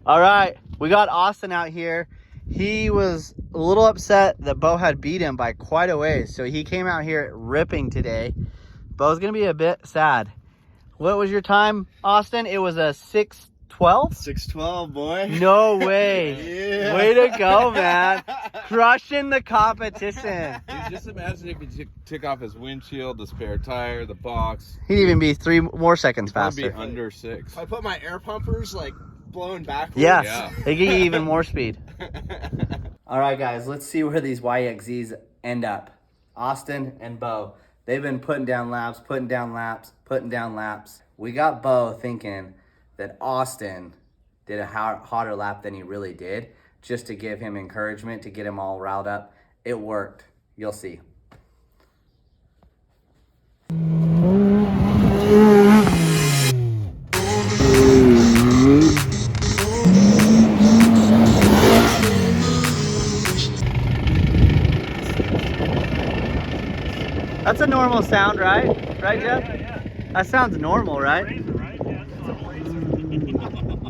All right, we got Austin out here. He was a little upset that Bo had beat him by quite a ways, so he came out here ripping today. Bo's gonna be a bit sad. What was your time, Austin? It was a 6:12? 6:12, boy. No way. Yeah. Way to go, man. Crushing the competition. Dude, just imagine if he took off his windshield, the spare tire, the box. He'd even be 3 more seconds Probably faster. be under 6. If I put my air pumpers like blowing backwards. Yes, Yeah. they give you even more speed. All right, guys, let's see where these YXZs end up. Austin and Bo, they've been putting down laps. We got Bo thinking that Austin did a hotter lap than he really did, just to give him encouragement, to get him all riled up. It worked. You'll see. That's a normal sound, right? Right, Jeff? Yeah. That sounds normal, right? Razor, right? Yeah, it's a razor.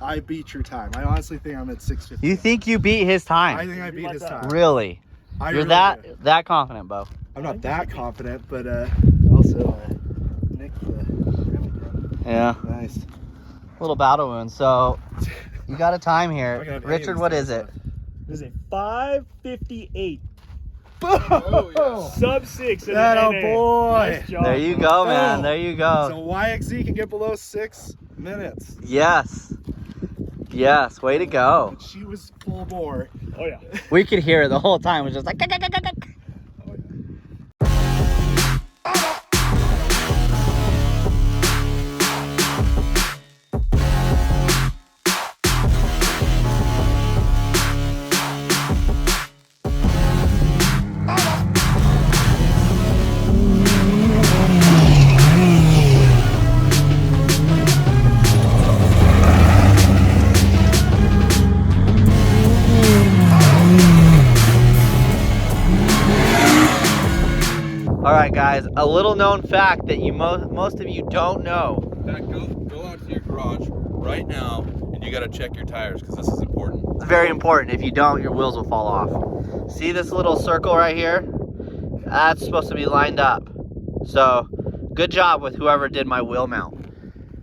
I beat your time. I honestly think I'm at 6:50. You think you beat his I time? think I beat his time. Really? I You're really do. that confident, Bo? I'm not that confident, but also nicked the. Yeah. Nice. Little battle wound. So you got a time I here. can have any Richard, of what these is it? This is a 5:58. Oh, yeah. Sub 6. That a boy. Nice job, There you bro. go, man. There you go. So YXZ can get below 6 minutes. Yes. Yes. Way to go. She was full bore. Oh, yeah. We could hear it the whole time. It was just like. All right, guys, a little known fact that you most of you don't know. Go out to your garage right now, and you got to check your tires because this is important. It's very important. If you don't, your wheels will fall off. See this little circle right here? That's supposed to be lined up. So, good job with whoever did my wheel mount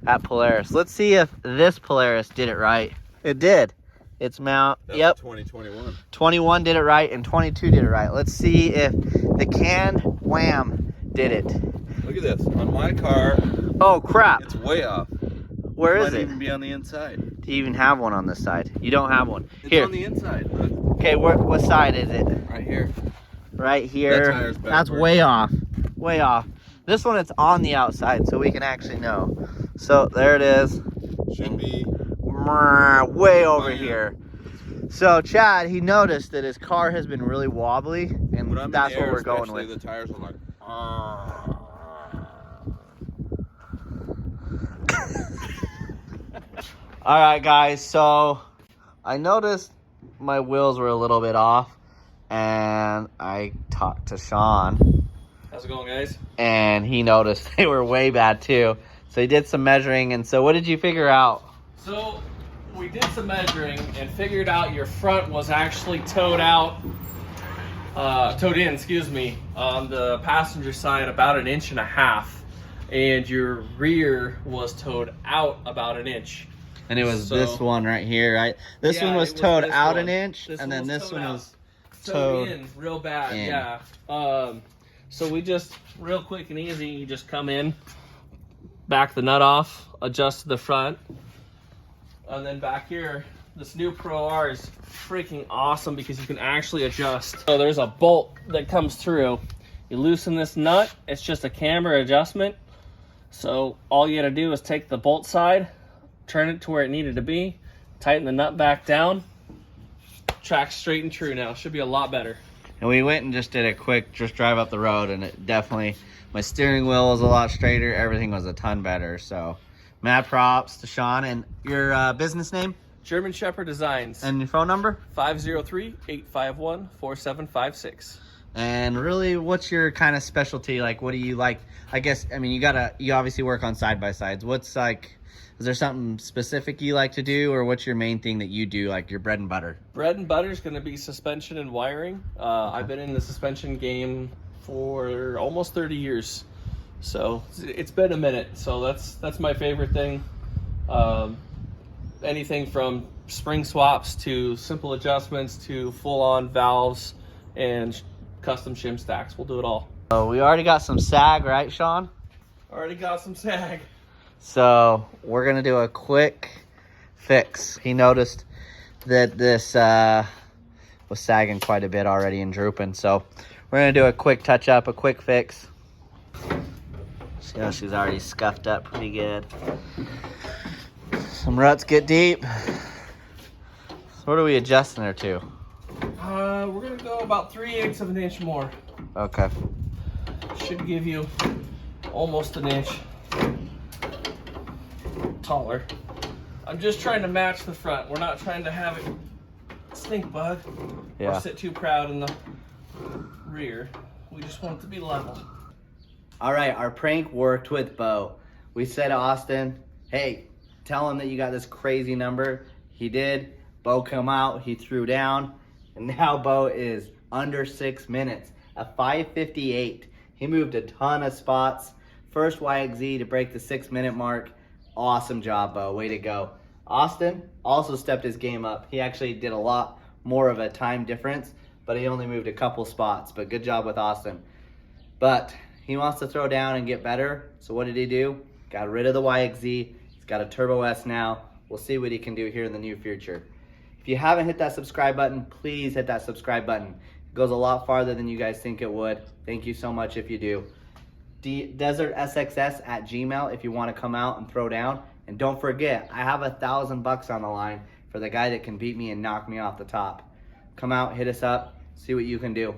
at Polaris. Let's see if this Polaris did it right. It did. Its mount, That's yep. 2021. 21 did it right and 22 did it right. Let's see if the Can Wham did it. Look at this. On my car, Oh crap. it's way off. Where is Might it? even be on the inside. Do you even have one on this side? You don't have one. It's Here. on the inside. Look, Okay, what side is it? right here. Right here. That tire's That's backward. way off. Way off. This one, it's on the outside, so we can actually know. So there it is. Should be. Way over here. So Chad, he noticed that his car has been really wobbly, and When I'm that's in the what air, we're going especially, with. the tires are like. All right, guys. So I noticed my wheels were a little bit off, and I talked to Shawn, How's it going, guys? and he noticed they were way bad too. So he did some measuring, and so what did you figure out? So we did some measuring and figured out your front was actually towed in, excuse me, on the passenger side about 1.5 inches, and your rear was towed out about 1 inch. And it was So- this one right here, right? This Yeah, one was it was towed this out one. 1 inch, This and one then was this towed one out. was Towed towed in real bad, in. yeah. So we just, real quick and easy, you just come in, back the nut off, adjust the front, and then back here, this new Pro R is freaking awesome because you can actually adjust. So there's a bolt that comes through. You loosen this nut, it's just a camber adjustment. So all you gotta do is take the bolt side, turn it to where it needed to be, tighten the nut back down, track straight and true now. Should be a lot better. And we went and just did a quick drive up the road, and it definitely, my steering wheel was a lot straighter. Everything was a ton better. So mad props to Shawn. And your business name German Shepherd Designs. and your phone number? 503-851-4756. And really, what's your kind of specialty? Like, what do you like? I guess, I mean, you obviously work on side-by-sides. What's like, is there something specific you like to do, or what's your main thing that you do, like your bread and butter? Bread and butter is going to be suspension and wiring. I've been in the suspension game for almost 30 years. So it's been a minute. So that's my favorite thing. Anything from spring swaps to simple adjustments to full-on valves and custom shim stacks. We'll do it all. So we already got some sag, right, Shawn? Already got some sag. So we're gonna do a quick fix. He noticed that this was sagging quite a bit already and drooping. So we're gonna do a quick touch up, a quick fix. See how she's already scuffed up pretty good. Some ruts get deep. So what are we adjusting her to? We're gonna go about 3/8 of an inch more. Okay. Should give you almost an inch taller. I'm just trying to match the front. We're not trying to have it stink bug or sit too proud in the rear. We just want it to be level. All right, our prank worked with Bo. We said to Austin, hey, tell him that you got this crazy number. He did. Bo come out, he threw down, and now Bo is under 6 minutes, a 5:58. He moved a ton of spots. First YXZ to break the 6 minute mark. Awesome job, Bo. Way to go. Austin also stepped his game up. He actually did a lot more of a time difference, but he only moved a couple spots. But good job with Austin. But he wants to throw down and get better. So what did he do? Got rid of the YXZ. He's got a Turbo S now. We'll see what he can do here in the near future. If you haven't hit that subscribe button, please hit that subscribe button. It goes a lot farther than you guys think it would. Thank you so much if you do. desertsxs@gmail if you want to come out and throw down. And don't forget, I have $1,000 on the line for the guy that can beat me and knock me off the top. Come out, hit us up, see what you can do.